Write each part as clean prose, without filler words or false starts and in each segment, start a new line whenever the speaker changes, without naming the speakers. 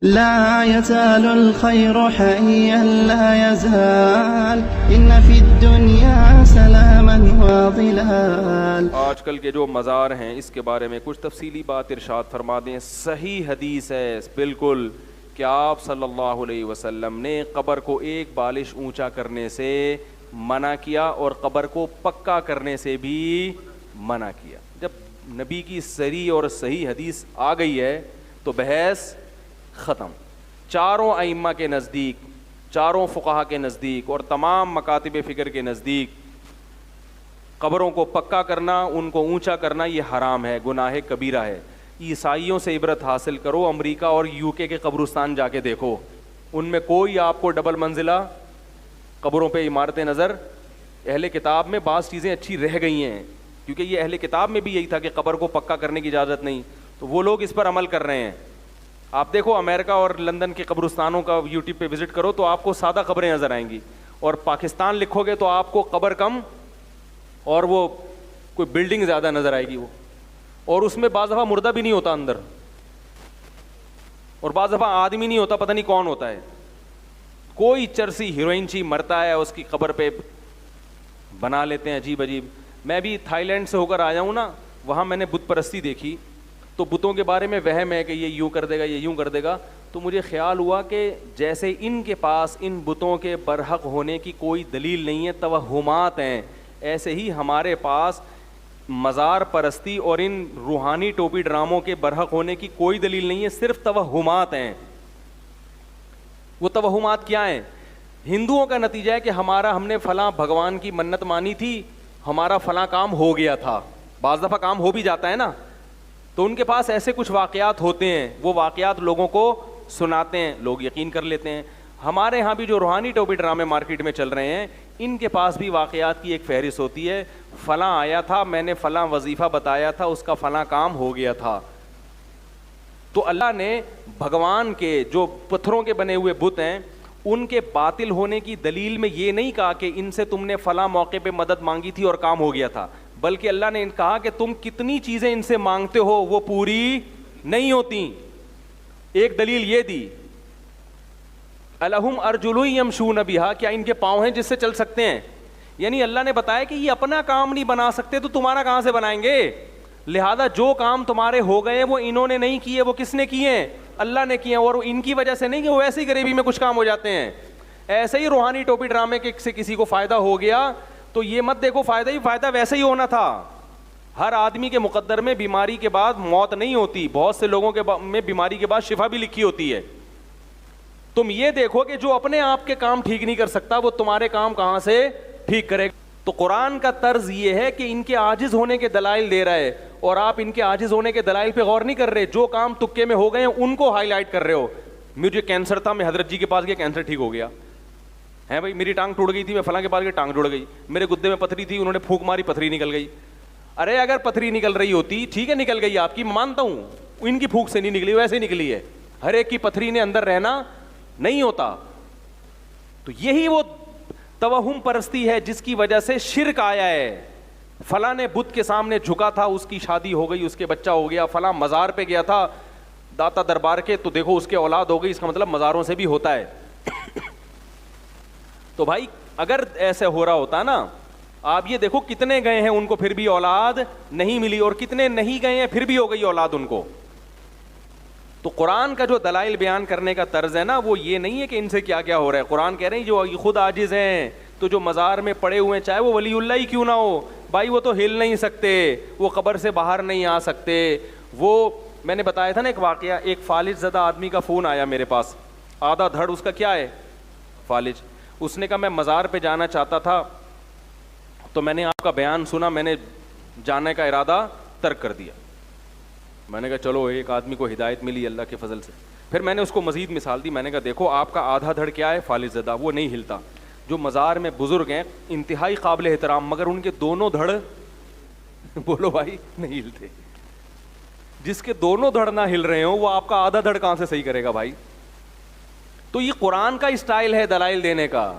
لا يزال الخير حيا لا يزال إن في الدنيا سلاما وظلال.
آج کل کے جو مزار ہیں اس کے بارے میں کچھ تفصیلی بات ارشاد فرما دیں. صحیح حدیث ہے بالکل کہ آپ صلی اللہ علیہ وسلم نے قبر کو ایک بالش اونچا کرنے سے منع کیا اور قبر کو پکا کرنے سے بھی منع کیا. جب نبی کی صریح اور صحیح حدیث آ گئی ہے تو بحث ختم. چاروں ائمہ کے نزدیک، چاروں فقہا کے نزدیک اور تمام مکاتب فکر کے نزدیک قبروں کو پکا کرنا، ان کو اونچا کرنا یہ حرام ہے، گناہ کبیرہ ہے. عیسائیوں سے عبرت حاصل کرو، امریکہ اور یو کے قبرستان جا کے دیکھو، ان میں کوئی آپ کو ڈبل منزلہ قبروں پہ عمارتیں نظر. اہل کتاب میں بعض چیزیں اچھی رہ گئی ہیں کیونکہ یہ اہل کتاب میں بھی یہی تھا کہ قبر کو پکا کرنے کی اجازت نہیں، تو وہ لوگ اس پر عمل کر رہے ہیں. آپ دیکھو امریکہ اور لندن کے قبرستانوں کا یوٹیوب پہ وزٹ کرو تو آپ کو سادہ قبریں نظر آئیں گی، اور پاکستان لکھو گے تو آپ کو قبر کم اور وہ کوئی بلڈنگ زیادہ نظر آئے گی وہ، اور اس میں بعض دفعہ مردہ بھی نہیں ہوتا اندر، اور بعض دفعہ آدمی نہیں ہوتا، پتہ نہیں کون ہوتا ہے. کوئی چرسی ہیروئن چی مرتا ہے اس کی قبر پہ بنا لیتے ہیں عجیب عجیب. میں بھی تھائی لینڈ سے ہو کر آیا ہوں نا، وہاں میں نے بت پرستی دیکھی تو بتوں کے بارے میں وہم ہے کہ یہ یوں کر دے گا، یہ یوں کر دے گا. تو مجھے خیال ہوا کہ جیسے ان کے پاس ان بتوں کے برحق ہونے کی کوئی دلیل نہیں ہے، توہمات ہیں، ایسے ہی ہمارے پاس مزار پرستی اور ان روحانی ٹوپی ڈراموں کے برحق ہونے کی کوئی دلیل نہیں ہے، صرف توہمات ہیں. وہ توہمات کیا ہیں؟ ہندوؤں کا نتیجہ ہے کہ ہم نے فلاں بھگوان کی منت مانی تھی، ہمارا فلاں کام ہو گیا تھا. بعض دفعہ کام ہو بھی جاتا ہے نا، تو ان کے پاس ایسے کچھ واقعات ہوتے ہیں، وہ واقعات لوگوں کو سناتے ہیں، لوگ یقین کر لیتے ہیں. ہمارے ہاں بھی جو روحانی ٹوپی ڈرامے مارکیٹ میں چل رہے ہیں، ان کے پاس بھی واقعات کی ایک فہرست ہوتی ہے. فلاں آیا تھا، میں نے فلاں وظیفہ بتایا تھا، اس کا فلاں کام ہو گیا تھا. تو اللہ نے بھگوان کے جو پتھروں کے بنے ہوئے بت ہیں ان کے باطل ہونے کی دلیل میں یہ نہیں کہا کہ ان سے تم نے فلاں موقع پہ مدد مانگی تھی اور کام ہو گیا تھا، بلکہ اللہ نے کہا کہ تم کتنی چیزیں ان سے مانگتے ہو وہ پوری نہیں ہوتی. ایک دلیل یہ دی، الہم ارجل یمشون بہا، کیا ان کے پاؤں ہیں جس سے چل سکتے ہیں؟ یعنی اللہ نے بتایا کہ یہ اپنا کام نہیں بنا سکتے تو تمہارا کہاں سے بنائیں گے؟ لہذا جو کام تمہارے ہو گئے وہ انہوں نے نہیں کیے، وہ کس نے کیے ہیں؟ اللہ نے کیے ہیں. اور ان کی وجہ سے نہیں کہ وہ ایسے ہی غریبی میں کچھ کام ہو جاتے ہیں. ایسے ہی روحانی ٹوپی ڈرامے سے کسی کو فائدہ ہو گیا تو یہ مت دیکھو فائدہ ہی فائدہ ویسے ہی ہونا تھا. ہر آدمی کے مقدر میں بیماری کے بعد موت نہیں ہوتی، بہت سے لوگوں کے میں بیماری کے بعد شفا بھی لکھی ہوتی ہے. تم یہ دیکھو کہ جو اپنے آپ کے کام ٹھیک نہیں کر سکتا وہ تمہارے کام کہاں سے ٹھیک کرے. تو قرآن کا طرز یہ ہے کہ ان کے عاجز ہونے کے دلائل دے رہا ہے اور آپ ان کے عاجز ہونے کے دلائل پہ غور نہیں کر رہے، جو کام تکے میں ہو گئے ہیں ان کو ہائی لائٹ کر رہے ہو. مجھے کینسر تھا، میں حضرت جی کے پاس گیا، کینسر ٹھیک ہو گیا ہے. بھائی میری ٹانگ ٹوٹ گئی تھی، میں فلاں کے پاس گیا، ٹانگ جڑ گئی. میرے گدے میں پتھری تھی، انہوں نے پھونک ماری، پتھری نکل گئی. ارے اگر پتھری نکل رہی ہوتی ٹھیک ہے، نکل گئی آپ کی، مانتا ہوں، ان کی پھونک سے نہیں نکلی، ویسے ہی نکلی ہے. ہر ایک کی پتھری نے اندر رہنا نہیں ہوتا. تو یہی وہ توہم پرستی ہے جس کی وجہ سے شرک آیا ہے. فلاں نے بت کے سامنے جھکا تھا، اس کی شادی ہو گئی، اس کے بچہ ہو گیا. فلاں مزار پہ گیا تھا داتا دربار کے، تو دیکھو اس کے اولاد ہو گئی. اس کا مطلب مزاروں سے بھی ہوتا ہے. تو بھائی اگر ایسے ہو رہا ہوتا نا، آپ یہ دیکھو کتنے گئے ہیں ان کو پھر بھی اولاد نہیں ملی، اور کتنے نہیں گئے ہیں پھر بھی ہو گئی اولاد ان کو. تو قرآن کا جو دلائل بیان کرنے کا طرز ہے نا وہ یہ نہیں ہے کہ ان سے کیا کیا ہو رہا ہے. قرآن کہہ رہے ہیں جو خود عاجز ہیں، تو جو مزار میں پڑے ہوئے ہیں چاہے وہ ولی اللہ ہی کیوں نہ ہو، بھائی وہ تو ہل نہیں سکتے، وہ قبر سے باہر نہیں آ سکتے. وہ میں نے بتایا تھا نا ایک واقعہ، ایک فالج زدہ آدمی کا فون آیا میرے پاس، آدھا دھڑ اس کا کیا ہے؟ فالج. اس نے کہا میں مزار پہ جانا چاہتا تھا، تو میں نے آپ کا بیان سنا، میں نے جانے کا ارادہ ترک کر دیا. میں نے کہا چلو ایک آدمی کو ہدایت ملی اللہ کے فضل سے. پھر میں نے اس کو مزید مثال دی، میں نے کہا دیکھو آپ کا آدھا دھڑ کیا ہے؟ فالج زدہ، وہ نہیں ہلتا. جو مزار میں بزرگ ہیں انتہائی قابل احترام، مگر ان کے دونوں دھڑ بولو بھائی نہیں ہلتے. جس کے دونوں دھڑ نہ ہل رہے ہوں وہ آپ کا آدھا دھڑ کہاں سے صحیح کرے گا بھائی؟ تو یہ قرآن کا اسٹائل ہے دلائل دینے کا.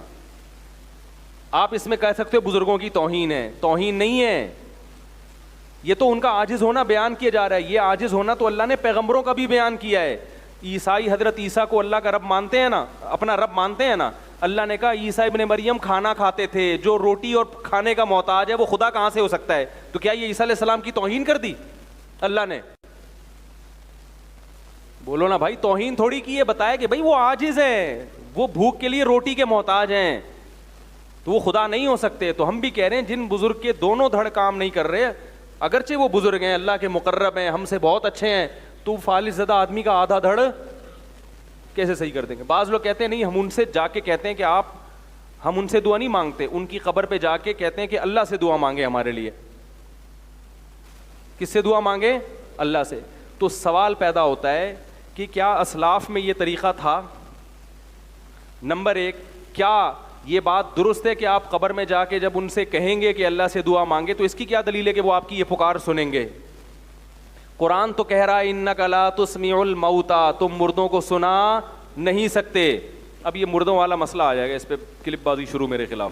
آپ اس میں کہہ سکتے ہو بزرگوں کی توہین ہے، توہین نہیں ہے. یہ تو ان کا عاجز ہونا بیان کیا جا رہا ہے. یہ عاجز ہونا تو اللہ نے پیغمبروں کا بھی بیان کیا ہے. عیسائی حضرت عیسیٰ کو اللہ کا رب مانتے ہیں نا, اپنا رب مانتے ہیں نا, اللہ نے کہا عیسیٰ ابن مریم کھانا کھاتے تھے, جو روٹی اور کھانے کا محتاج ہے وہ خدا کہاں سے ہو سکتا ہے؟ تو کیا یہ عیسیٰ علیہ السلام کی توہین کر دی اللہ نے؟ بولو نا بھائی, توہین تھوڑی کی ہے, بتایا کہ بھائی وہ عاجز ہے, وہ بھوک کے لیے روٹی کے محتاج ہیں, تو وہ خدا نہیں ہو سکتے. تو ہم بھی کہہ رہے ہیں جن بزرگ کے دونوں دھڑ کام نہیں کر رہے, اگرچہ وہ بزرگ ہیں, اللہ کے مقرب ہیں, ہم سے بہت اچھے ہیں, تو فالج زدہ آدمی کا آدھا دھڑ کیسے صحیح کر دیں گے؟ بعض لوگ کہتے ہیں نہیں, ہم ان سے جا کے کہتے ہیں کہ ہم ان سے دعا نہیں مانگتے, ان کی قبر پہ جا کے کہتے ہیں کہ اللہ سے دعا مانگے ہمارے لیے. کس سے دعا مانگے؟ اللہ سے. تو سوال پیدا ہوتا ہے کہ کیا اسلاف میں یہ طریقہ تھا؟ نمبر ایک, کیا یہ بات درست ہے کہ آپ قبر میں جا کے جب ان سے کہیں گے کہ اللہ سے دعا مانگے, تو اس کی کیا دلیل ہے کہ وہ آپ کی یہ پکار سنیں گے؟ قرآن تو کہہ رہا ہے انک لا تسمع الموتى, تم مردوں کو سنا نہیں سکتے. اب یہ مردوں والا مسئلہ آ جائے گا, اس پہ کلپ بازی شروع میرے خلاف.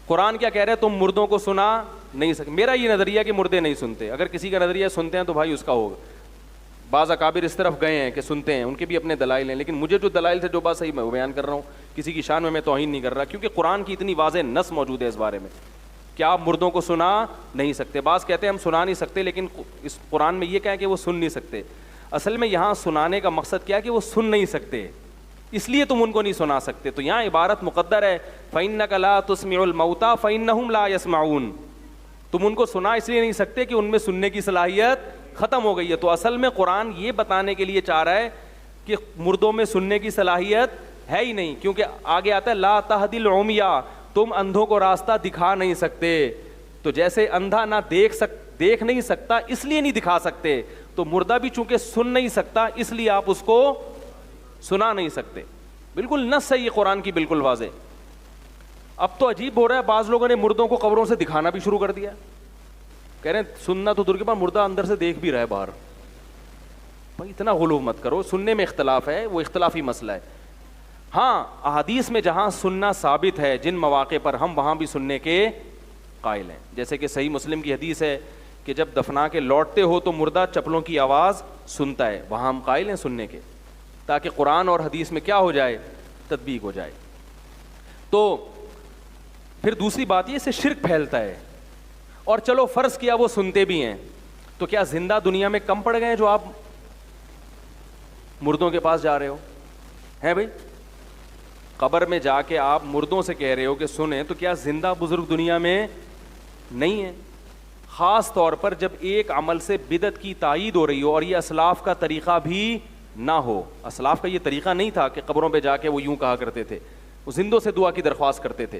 قرآن کیا کہہ رہا ہے؟ تم مردوں کو سنا نہیں سکتے. میرا یہ نظریہ کہ مردے نہیں سنتے, اگر کسی کا نظریہ سنتے ہیں تو بھائی اس کا ہوگا. بعض اکابر اس طرف گئے ہیں کہ سنتے ہیں, ان کے بھی اپنے دلائل ہیں, لیکن مجھے جو دلائل سے جو بات صحیح میں وہ بیان کر رہا ہوں, کسی کی شان میں توہین نہیں کر رہا, کیونکہ قرآن کی اتنی واضح نص موجود ہے اس بارے میں کہ آپ مردوں کو سنا نہیں سکتے. بعض کہتے ہیں ہم سنا نہیں سکتے, لیکن اس قرآن میں یہ کہا کہ وہ سن نہیں سکتے. اصل میں یہاں سنانے کا مقصد کیا ہے کہ وہ سن نہیں سکتے, اس لیے تم ان کو نہیں سنا سکتے. تو یہاں عبارت مقدر ہے فَإِنَّكَ لَا تُسْمِعُ الْمَوْتَى فَإِنَّهُمْ لَا يَسْمَعُونَ, تم ان کو سنا اس لیے نہیں سکتے کہ ان میں سننے کی صلاحیت ختم ہو گئی ہے. تو اصل میں قرآن یہ بتانے کے لیے چاہ رہا ہے کہ مردوں میں سننے کی صلاحیت ہے ہی نہیں, کیونکہ آگے آتا ہے لا تہدی العمیٰ, تم اندھوں کو راستہ دکھا نہیں سکتے. تو جیسے اندھا نہ دیکھ نہیں سکتا اس لیے نہیں دکھا سکتے, تو مردہ بھی چونکہ سن نہیں سکتا اس لیے آپ اس کو سنا نہیں سکتے. بالکل نص ہے یہ قرآن کی, بالکل واضح. اب تو عجیب ہو رہا ہے, بعض لوگوں نے مردوں کو قبروں سے دکھانا بھی شروع کر دیا, کہہ رہے ہیں سننا تو دور کے بعد مردہ اندر سے دیکھ بھی رہا ہے باہر. بھائی اتنا غلو مت کرو, سننے میں اختلاف ہے, وہ اختلافی مسئلہ ہے. ہاں احادیث میں جہاں سننا ثابت ہے جن مواقع پر, ہم وہاں بھی سننے کے قائل ہیں. جیسے کہ صحیح مسلم کی حدیث ہے کہ جب دفنا کے لوٹتے ہو تو مردہ چپلوں کی آواز سنتا ہے, وہاں ہم قائل ہیں سننے کے, تاکہ قرآن اور حدیث میں کیا ہو جائے, تطبیق ہو جائے. تو پھر دوسری بات یہ, اس سے شرک پھیلتا ہے. اور چلو فرض کیا وہ سنتے بھی ہیں, تو کیا زندہ دنیا میں کم پڑ گئے جو آپ مردوں کے پاس جا رہے ہو ہیں؟ بھائی قبر میں جا کے آپ مردوں سے کہہ رہے ہو کہ سنیں, تو کیا زندہ بزرگ دنیا میں نہیں ہیں؟ خاص طور پر جب ایک عمل سے بدعت کی تائید ہو رہی ہو اور یہ اسلاف کا طریقہ بھی نہ ہو. اسلاف کا یہ طریقہ نہیں تھا کہ قبروں پہ جا کے وہ یوں کہا کرتے تھے, وہ زندوں سے دعا کی درخواست کرتے تھے.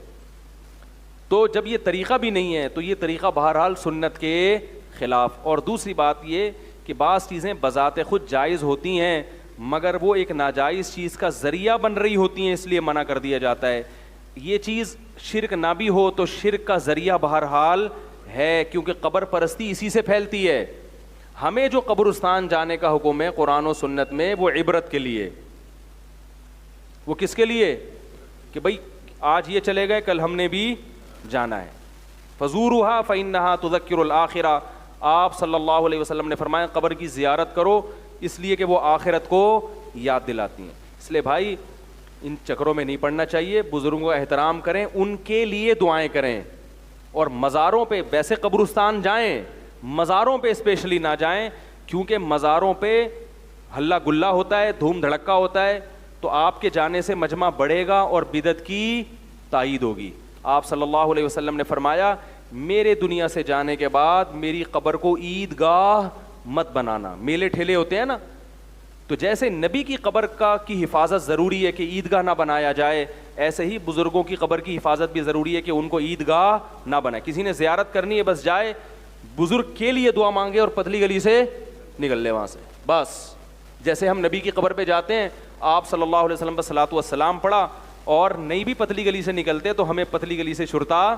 تو جب یہ طریقہ بھی نہیں ہے تو یہ طریقہ بہرحال سنت کے خلاف. اور دوسری بات یہ کہ بعض چیزیں بذات خود جائز ہوتی ہیں مگر وہ ایک ناجائز چیز کا ذریعہ بن رہی ہوتی ہیں, اس لیے منع کر دیا جاتا ہے. یہ چیز شرک نہ بھی ہو تو شرک کا ذریعہ بہرحال ہے, کیونکہ قبر پرستی اسی سے پھیلتی ہے. ہمیں جو قبرستان جانے کا حکم ہے قرآن و سنت میں, وہ عبرت کے لیے. وہ کس کے لیے؟ کہ بھائی آج یہ چلے گئے, کل ہم نے بھی جانا ہے. فزورها فإنها تذکر الآخرہ, آپ صلی اللہ علیہ وسلم نے فرمایا قبر کی زیارت کرو اس لیے کہ وہ آخرت کو یاد دلاتی ہیں. اس لیے بھائی ان چکروں میں نہیں پڑنا چاہیے, بزرگوں کا احترام کریں, ان کے لیے دعائیں کریں. اور مزاروں پہ, ویسے قبرستان جائیں, مزاروں پہ اسپیشلی نہ جائیں, کیونکہ مزاروں پہ ہلا گلا ہوتا ہے, دھوم دھڑکا ہوتا ہے, تو آپ کے جانے سے مجمع بڑھے گا اور بدعت کی تائید ہوگی. آپ صلی اللہ علیہ وسلم نے فرمایا میرے دنیا سے جانے کے بعد میری قبر کو عیدگاہ مت بنانا. میلے ٹھیلے ہوتے ہیں نا, تو جیسے نبی کی قبر کی حفاظت ضروری ہے کہ عیدگاہ نہ بنایا جائے, ایسے ہی بزرگوں کی قبر کی حفاظت بھی ضروری ہے کہ ان کو عیدگاہ نہ بنائے. کسی نے زیارت کرنی ہے بس جائے, بزرگ کے لیے دعا مانگے اور پتلی گلی سے نکل لے وہاں سے بس. جیسے ہم نبی کی قبر پہ جاتے ہیں, آپ صلی اللہ علیہ وسلم پر صلاۃ والسلام پڑھا اور نہیں بھی پتلی گلی سے نکلتے تو ہمیں پتلی گلی سے شرطا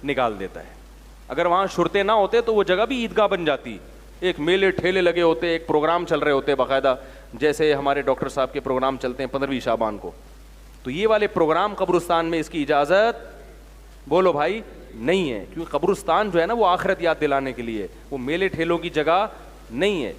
نکال دیتا ہے. اگر وہاں شرطے نہ ہوتے تو وہ جگہ بھی عیدگاہ بن جاتی. ایک میلے ٹھیلے لگے ہوتے, ایک پروگرام چل رہے ہوتے باقاعدہ, جیسے ہمارے ڈاکٹر صاحب کے پروگرام چلتے ہیں 15ویں شعبان کو, تو یہ والے پروگرام قبرستان میں اس کی اجازت بولو بھائی نہیں ہے, کیونکہ قبرستان جو ہے نا وہ آخرت یاد دلانے کے لیے, وہ میلے ٹھیلوں کی جگہ نہیں ہے.